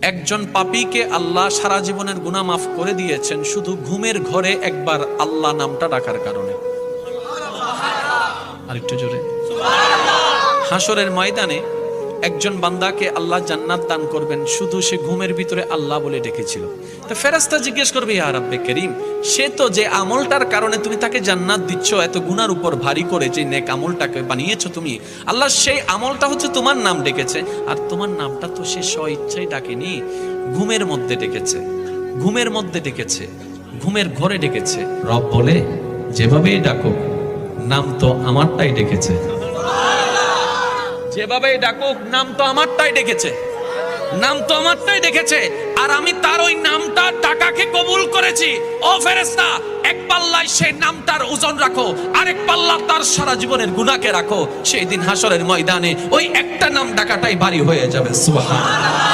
একজন পাপীকে আল্লাহ সারা জীবনের গুনাহ মাফ করে দিয়েছেন শুধু ঘুমের ঘরে একবার আল্লাহ নামটা ডাকার কারণে। আরেকটু জোরে। হাসরের ময়দানে একজন বান্দাকে আল্লাহ জান্নাত দান করবেন শুধু সে ঘুমের ভিতরে আল্লাহ বলে ডেকেছিল। তো ফেরেশতা জিজ্ঞেস করবে, ইয়া রাব্বে করিম, সে তো যে আমলটার কারণে তুমি তাকে জান্নাত দিচ্ছ, এত গুনার উপর ভারী করে যে নেক আমলটাকে বানিয়েছো তুমি, আল্লাহ সেই আমলটা হচ্ছে তোমার নাম ডেকেছে, আর তোমার নামটা তো সে স্ব ইচ্ছায় ডাকেনি, ঘুমের মধ্যে ডেকেছে, ঘুমের মধ্যে ডেকেছে, ঘুমের ঘরে ডেকেছে। রব বলে, যেভাবেই ডাকো নাম তো আমারটাই ডেকেছে, যেভাবে ডাকুক নাম তো আমারটাই ডেকেছে, নাম তো আমারটাই ডেকেছে, আর আমি তার ওই নামটা টাকাকে কবুল করেছি। ও ফেরেশতা, এক পাল্লায় সেই নামটার ওজন রাখো, আরেক পাল্লা তার সারা জীবনের গুনাহকে রাখো। সেই দিন হাসরের ময়দানে ওই একটা নাম ডাকাটাই ভারী হয়ে যাবে। সুবহানাল্লাহ।